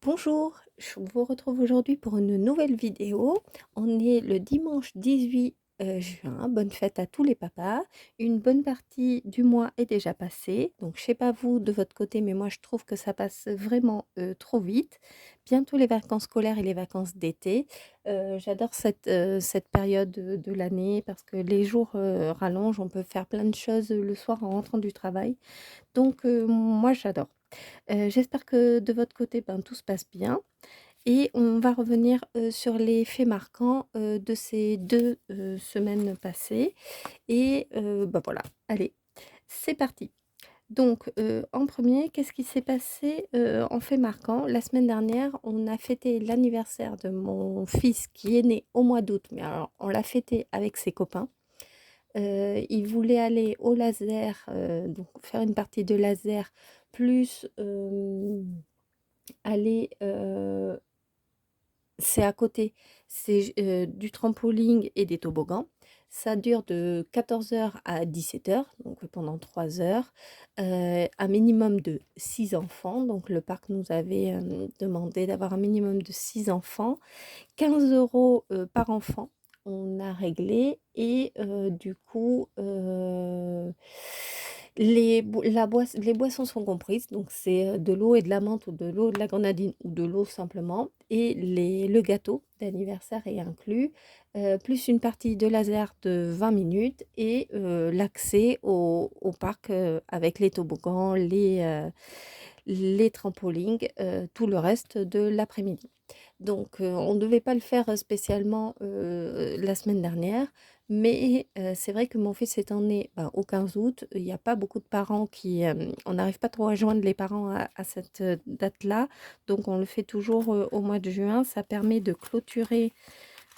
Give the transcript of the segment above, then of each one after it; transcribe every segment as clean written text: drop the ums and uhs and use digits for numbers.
Bonjour, je vous retrouve aujourd'hui pour une nouvelle vidéo. On est le dimanche 18 juin. Bonne fête à tous les papas. Une bonne partie du mois est déjà passée. Donc, je sais pas vous de votre côté, mais moi je trouve que ça passe vraiment trop vite. Bientôt les vacances scolaires et les vacances d'été. J'adore cette période de l'année parce que les jours rallongent. On peut faire plein de choses le soir en rentrant du travail. Donc, moi j'adore. J'espère que de votre côté, ben, tout se passe bien et on va revenir, sur les faits marquants, de ces 2 semaines passées et bah, voilà, allez, c'est parti. Donc, en premier, qu'est-ce qui s'est passé, en fait marquant? La semaine dernière, on a fêté l'anniversaire de mon fils qui est né au mois d'août, mais alors on l'a fêté avec ses copains. Il voulait aller au laser, donc faire une partie de laser plus, aller, c'est à côté, c'est du trampoline et des toboggans. Ça dure de 14 heures à 17 heures, donc pendant 3 heures. Un minimum de 6 enfants, donc le parc nous avait, demandé d'avoir un minimum de 6 enfants. 15 € par enfant, on a réglé et du coup, les boissons sont comprises, donc c'est, de l'eau et de la menthe ou de l'eau et de la grenadine ou de l'eau simplement et le gâteau d'anniversaire est inclus, plus une partie de laser de 20 minutes et l'accès au parc, avec les toboggans, les trampolines, tout le reste de l'après-midi. Donc, on ne devait pas le faire, spécialement, la semaine dernière, mais c'est vrai que mon fils étant né, ben, au 15 août, il y a pas beaucoup de parents qui, on n'arrive pas trop à joindre les parents à cette, date-là, donc on le fait toujours, au mois de juin.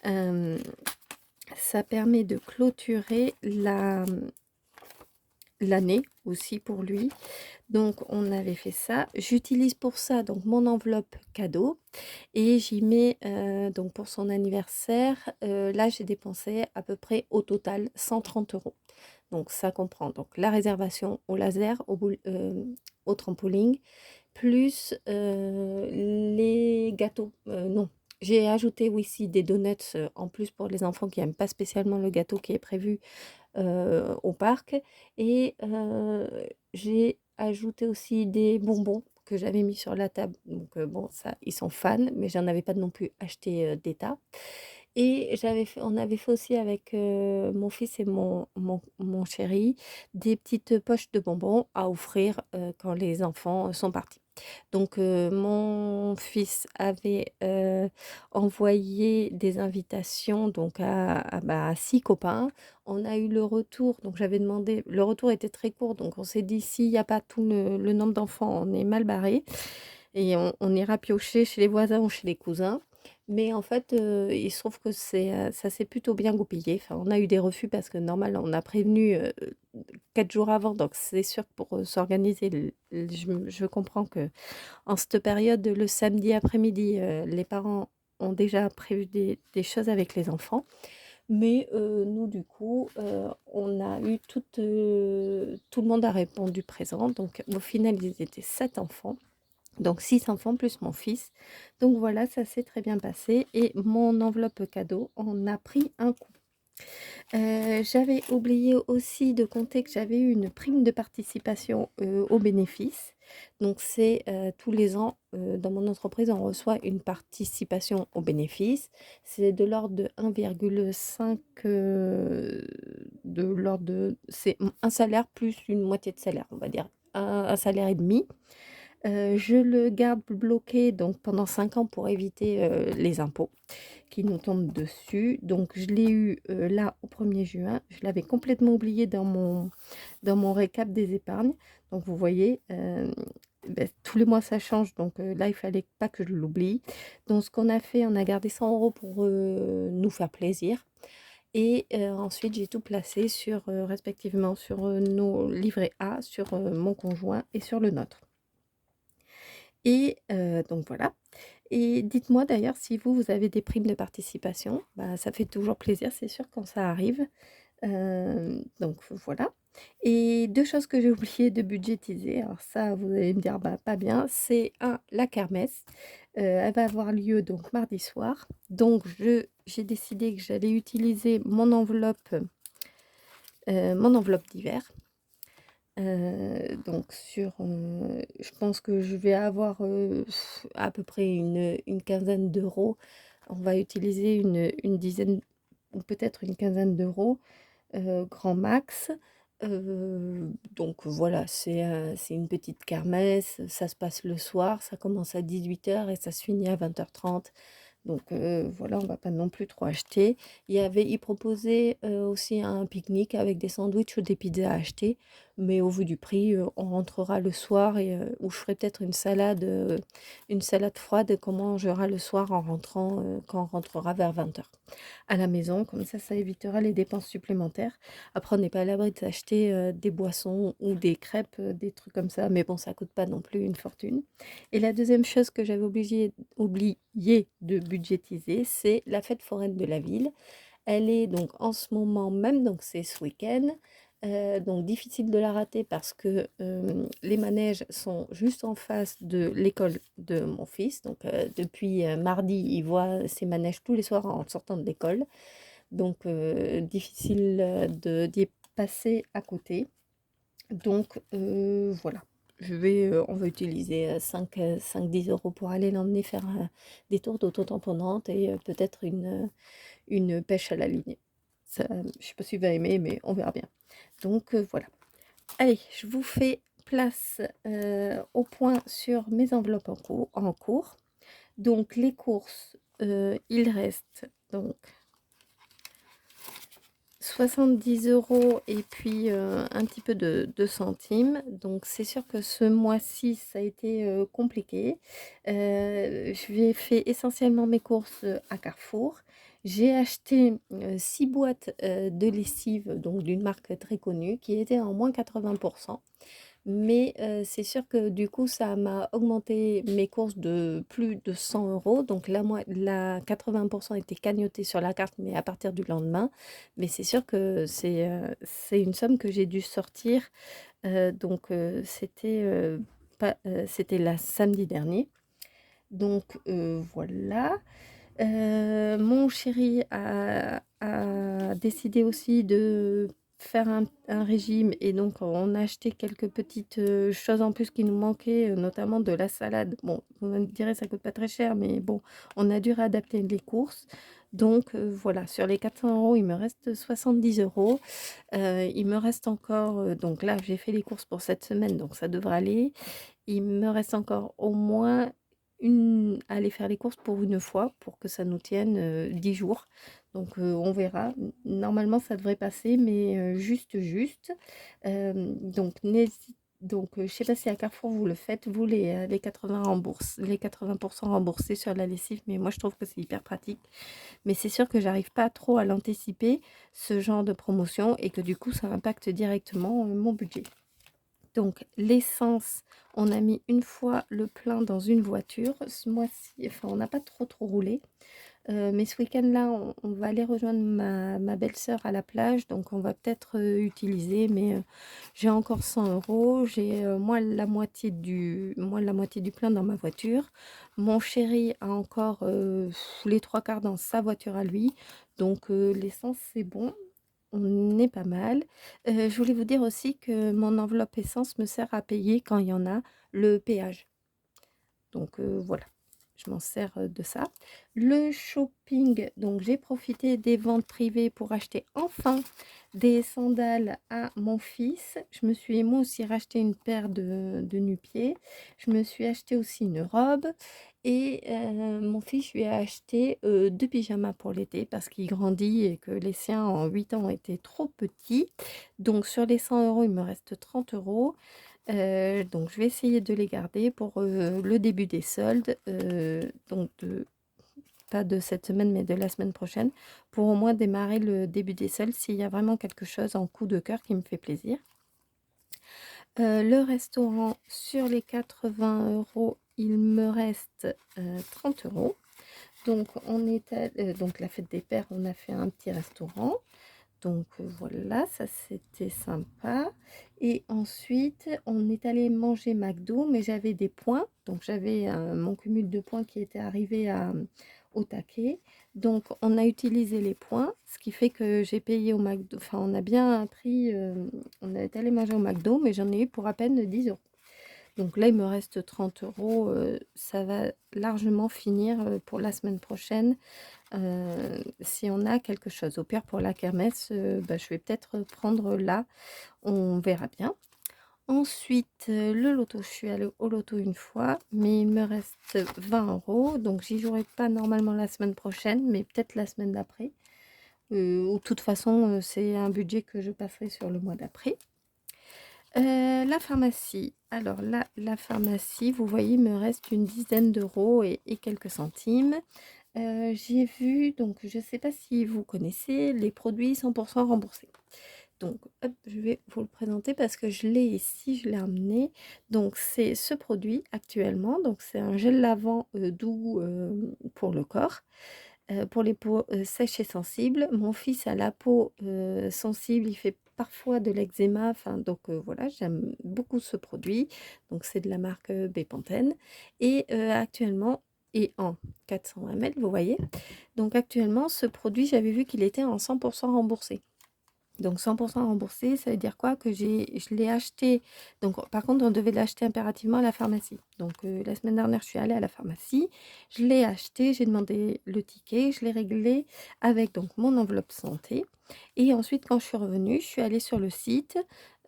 Hem, Ça permet de clôturer l'année aussi pour lui. Donc on avait fait ça. J'utilise pour ça donc mon enveloppe cadeau et j'y mets, donc pour son anniversaire, là j'ai dépensé à peu près au total 130 €. Donc ça comprend donc la réservation au laser, au trampoline, plus, les gâteaux, non, j'ai ajouté oui si des donuts, en plus pour les enfants qui aiment pas spécialement le gâteau qui est prévu, au parc et j'ai ajouté aussi des bonbons que j'avais mis sur la table donc bon ça, ils sont fans, mais j'en avais pas non plus acheté, des tas et on avait fait aussi avec, mon fils et mon chéri, des petites poches de bonbons à offrir, quand les enfants sont partis. Donc mon fils avait, envoyé des invitations donc à 6 copains. On a eu le retour, donc j'avais demandé le retour était très court, donc on s'est dit: «S'il y a pas tout le nombre d'enfants, on est mal barré et on ira piocher chez les voisins ou chez les cousins». Mais en fait, il se trouve que ça s'est plutôt bien goupillé. Enfin, on a eu des refus parce que normal, on a prévenu, 4 jours avant, donc c'est sûr que pour, s'organiser je comprends que en cette période, le samedi après-midi, les parents ont déjà prévu des choses avec les enfants. Mais nous, du coup, on a eu tout le monde a répondu présent. Donc au final, ils étaient 7 enfants. Donc 6 enfants plus mon fils. Donc voilà, ça s'est très bien passé et mon enveloppe cadeau en a pris un coup. J'avais oublié aussi de compter que j'avais eu une prime de participation, aux bénéfices. Donc c'est, tous les ans, dans mon entreprise, on reçoit une participation aux bénéfices. C'est de l'ordre de 1,5, de l'ordre de c'est, un salaire plus une moitié de salaire, on va dire, un salaire et demi. Je le garde bloqué donc pendant 5 ans pour éviter, les impôts qui nous tombent dessus. Donc je l'ai eu, là au 1er juin. Je l'avais complètement oublié dans mon récap des épargnes. Donc vous voyez, tous les mois ça change donc là il fallait pas que je l'oublie. Donc ce qu'on a fait, on a gardé 100 € pour, nous faire plaisir et ensuite j'ai tout placé sur, respectivement sur, nos livrets A, sur, mon conjoint et sur le nôtre. Et donc voilà. Et dites-moi d'ailleurs si vous avez des primes de participation. Bah, ça fait toujours plaisir, c'est sûr, quand ça arrive. Donc voilà. Et 2 choses que j'ai oublié de budgétiser, alors ça, vous allez me dire: «Bah, pas bien», c'est un la kermesse, elle va avoir lieu donc mardi soir. Donc j'ai décidé que j'allais utiliser mon enveloppe d'hiver. Donc je pense que je vais avoir, à peu près une quinzaine d'euros. On va utiliser une dizaine ou peut-être une quinzaine d'euros, grand max. Donc voilà, c'est une petite kermesse, ça se passe le soir, ça commence à 18 h et ça se finit à 20 h 30. Donc voilà, on va pas non plus trop acheter. Ils proposaient, aussi un pique-nique avec des sandwichs ou des pizzas à acheter, mais au vu du prix, on rentrera le soir et ou je ferai peut-être une salade froide qu'on mangera le soir en rentrant, quand on rentrera vers 20 h à la maison. Comme ça évitera les dépenses supplémentaires. Après, on n'est pas à l'abri d'acheter, des boissons ou des crêpes, des trucs comme ça, mais bon, ça coûte pas non plus une fortune. Et la deuxième chose que j'avais oublié de budgétiser, c'est la fête foraine de la ville. Elle est donc en ce moment même, donc c'est ce week-end. Donc difficile de la rater parce que les manèges sont juste en face de l'école de mon fils. Donc depuis mardi, il voit ces manèges tous les soirs en sortant de l'école. Donc difficile d'y passer à côté. Donc voilà, on va utiliser 5-10 euros pour aller l'emmener faire des tours d'auto-tamponnante et peut-être une pêche à la ligne. Ça, je sais pas s'il va aimer, mais on verra bien. Donc voilà. Allez, je vous fais place au point sur mes enveloppes en cours. Donc les courses, il reste donc 70 € et puis un petit peu de centimes. Donc c'est sûr que ce mois-ci, ça a été compliqué. J'ai fait essentiellement mes courses à Carrefour. J'ai acheté 6 boîtes de lessive, donc d'une marque très connue, qui était en moins 80%. Mais c'est sûr que du coup, ça m'a augmenté mes courses de plus de 100 €. Donc la 80% était cagnottée sur la carte, mais à partir du lendemain. Mais c'est sûr que c'est une somme que j'ai dû sortir. Donc c'était la samedi dernier. Donc voilà. Mon chéri a décidé aussi de faire un régime et donc on a acheté quelques petites choses en plus qui nous manquaient, notamment de la salade. Bon, vous me direz, ça coûte pas très cher, mais bon, on a dû réadapter les courses. Donc voilà, sur les 400 €, il me reste 70 €. Il me reste encore, donc là, j'ai fait les courses pour cette semaine, donc ça devrait aller. Il me reste encore au moins aller faire les courses pour une fois, pour que ça nous tienne 10 jours. Donc on verra. Normalement, ça devrait passer, mais juste. Je sais pas si à Carrefour vous le faites, vous les 80% remboursés sur la lessive, mais moi je trouve que c'est hyper pratique. Mais c'est sûr que j'arrive pas trop à l'anticiper, ce genre de promotion, et que du coup ça impacte directement mon budget. Donc l'essence, on a mis une fois le plein dans une voiture. Ce mois-ci, enfin on n'a pas trop roulé. Mais ce week-end-là, on va aller rejoindre ma belle-sœur à la plage, donc on va peut-être utiliser, mais j'ai encore 100 €. J'ai moins de la moitié du plein dans ma voiture. Mon chéri a encore les trois quarts dans sa voiture à lui. Donc l'essence, c'est bon. On est pas mal. Je voulais vous dire aussi que mon enveloppe essence me sert à payer, quand il y en a, le péage. Donc voilà, je m'en sers, de ça. Le shopping, donc j'ai profité des ventes privées pour acheter enfin des sandales à mon fils. Je me suis moi aussi racheté une paire de nu-pieds. Je me suis acheté aussi une robe et mon fils, je lui ai acheté 2 pyjamas pour l'été parce qu'il grandit et que les siens en 8 ans étaient trop petits. Donc sur les 100 €, il me reste 30 €. Donc je vais essayer de les garder pour le début des soldes, pas de cette semaine, mais de la semaine prochaine, pour au moins démarrer le début des soldes s'il y a vraiment quelque chose en coup de cœur qui me fait plaisir. Le restaurant, sur les 80 €, il me reste 30 €. Donc donc la fête des pères, on a fait un petit restaurant. Donc voilà, ça c'était sympa. Et ensuite, on est allé manger McDo, mais j'avais des points. Donc j'avais mon cumul de points qui était arrivé au taquet. Donc on a utilisé les points, ce qui fait que j'ai payé au McDo. Enfin, on a bien pris, on est allé manger au McDo, mais j'en ai eu pour à peine 10 euros. Donc là, il me reste 30 euros. Ça va largement finir pour la semaine prochaine. Si on a quelque chose. Au pire, pour la kermesse, bah, je vais peut-être prendre là. On verra bien. Ensuite, le loto, je suis allée au loto une fois, mais il me reste 20 euros. Donc, j'y jouerai pas normalement la semaine prochaine, mais peut-être la semaine d'après. Ou de toute façon, c'est un budget que je passerai sur le mois d'après. La pharmacie. Alors là, la pharmacie, vous voyez, il me reste une dizaine d'euros et quelques centimes. J'ai vu, donc je ne sais pas si vous connaissez les produits 100% remboursés. Donc, hop, je vais vous le présenter parce que je l'ai ici, je l'ai amené. Donc, c'est ce produit actuellement. Donc, c'est un gel lavant doux pour le corps. Pour les peaux sèches et sensibles. Mon fils a la peau sensible, il fait parfois de l'eczéma. Enfin, donc voilà, j'aime beaucoup ce produit. Donc, c'est de la marque Bepanthen. Et actuellement, et en 400 ml, vous voyez. Donc, actuellement, ce produit, j'avais vu qu'il était en 100% remboursé. Donc 100% remboursé, ça veut dire quoi? Que je l'ai acheté. Donc par contre, on devait l'acheter impérativement à la pharmacie. Donc la semaine dernière, je suis allée à la pharmacie, je l'ai acheté, j'ai demandé le ticket, je l'ai réglé avec donc mon enveloppe santé. Et ensuite, quand je suis revenue, je suis allée sur le site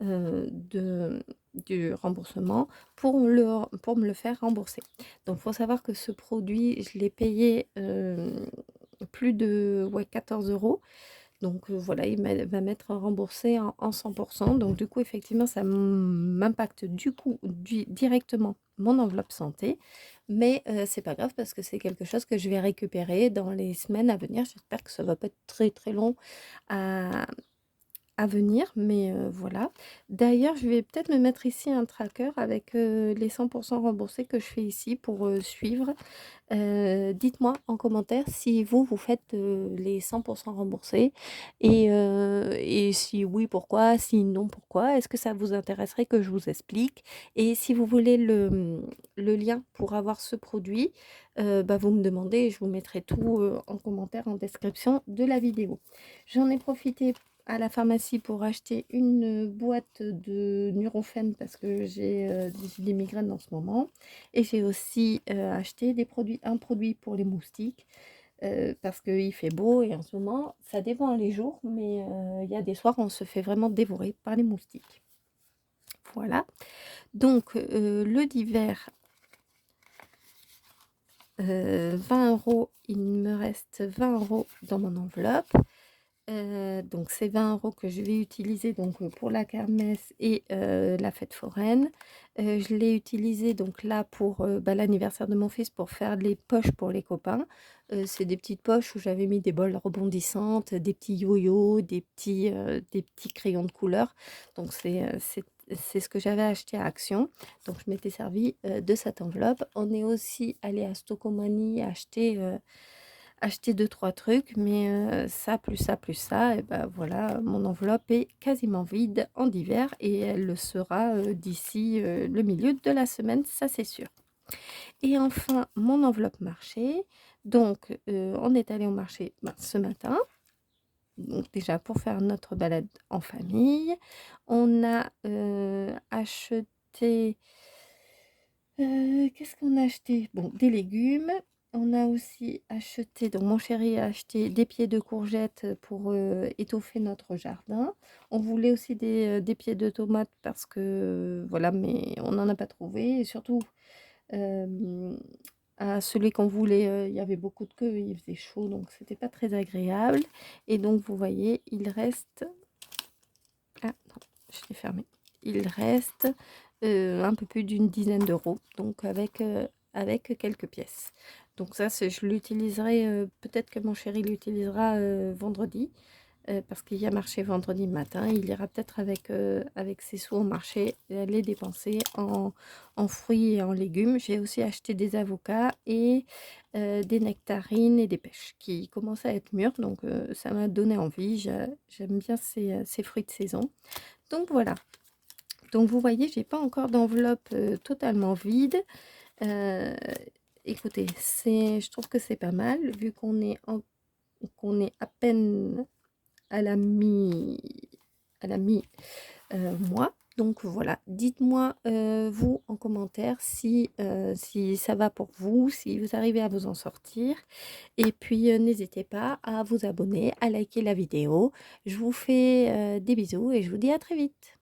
du remboursement pour me le faire rembourser. Donc il faut savoir que ce produit, je l'ai payé plus de 14 euros. Donc voilà, il va m'être remboursé en 100%. Donc du coup, effectivement, ça m'impacte du coup directement mon enveloppe santé. Mais c'est pas grave parce que c'est quelque chose que je vais récupérer dans les semaines à venir. J'espère que ça va pas être très très long à, à venir, mais voilà. D'ailleurs, je vais peut-être me mettre ici un tracker avec les 100% remboursés que je fais ici pour suivre. Dites-moi en commentaire si vous, vous faites les 100% remboursés et si oui, pourquoi, si non, pourquoi. Est-ce que ça vous intéresserait que je vous explique? Et si vous voulez le lien pour avoir ce produit, bah, vous me demandez et je vous mettrai tout en commentaire, en description de la vidéo. J'en ai profité à la pharmacie pour acheter une boîte de Nurofen parce que j'ai des migraines en ce moment. Et j'ai aussi acheté un produit pour les moustiques parce qu'il fait beau et en ce moment, ça dépend les jours, mais il y a des soirs où on se fait vraiment dévorer par les moustiques. Voilà. Donc, le d'hiver, 20 euros, il me reste 20 euros dans mon enveloppe. Donc c'est 20 euros que je vais utiliser donc pour la kermesse et la fête foraine. Je l'ai utilisé donc là pour bah, l'anniversaire de mon fils pour faire les poches pour les copains. C'est des petites poches où j'avais mis des bols rebondissantes, des petits yo-yo, des petits crayons de couleur. Donc c'est ce que j'avais acheté à Action. Donc je m'étais servi de cette enveloppe. On est aussi allé à Stocomanie acheter 2-3 trucs, mais ça, plus ça, et ben voilà, mon enveloppe est quasiment vide en hiver et elle le sera d'ici le milieu de la semaine, ça c'est sûr. Et enfin, mon enveloppe marché. Donc, on est allé au marché ben, ce matin. Donc déjà pour faire notre balade en famille. On a acheté... qu'est-ce qu'on a acheté? Bon, des légumes. On a aussi acheté, donc mon chéri a acheté des pieds de courgettes pour étoffer notre jardin. On voulait aussi des pieds de tomates parce que voilà, mais on n'en a pas trouvé. Et surtout, euh, à celui qu'on voulait, il y avait beaucoup de queue, il faisait chaud, donc c'était pas très agréable. Et donc, vous voyez, il reste. Ah non, je l'ai fermé. Il reste un peu plus d'une dizaine d'euros, donc avec quelques pièces. Donc ça, je l'utiliserai, peut-être que mon chéri l'utilisera vendredi. parce qu'il y a marché vendredi matin. Il ira peut-être avec ses sous au marché les dépenser en fruits et en légumes. J'ai aussi acheté des avocats et des nectarines et des pêches qui commencent à être mûres, donc ça m'a donné envie. J'aime bien ces fruits de saison. Donc voilà. Donc vous voyez, j'ai pas encore d'enveloppe totalement vide. Euh, Écoutez, je trouve que c'est pas mal vu qu'on est à peine à la mi mois. Donc voilà, dites-moi vous en commentaire si ça va pour vous, si vous arrivez à vous en sortir. Et puis n'hésitez pas à vous abonner, à liker la vidéo. Je vous fais des bisous et je vous dis à très vite.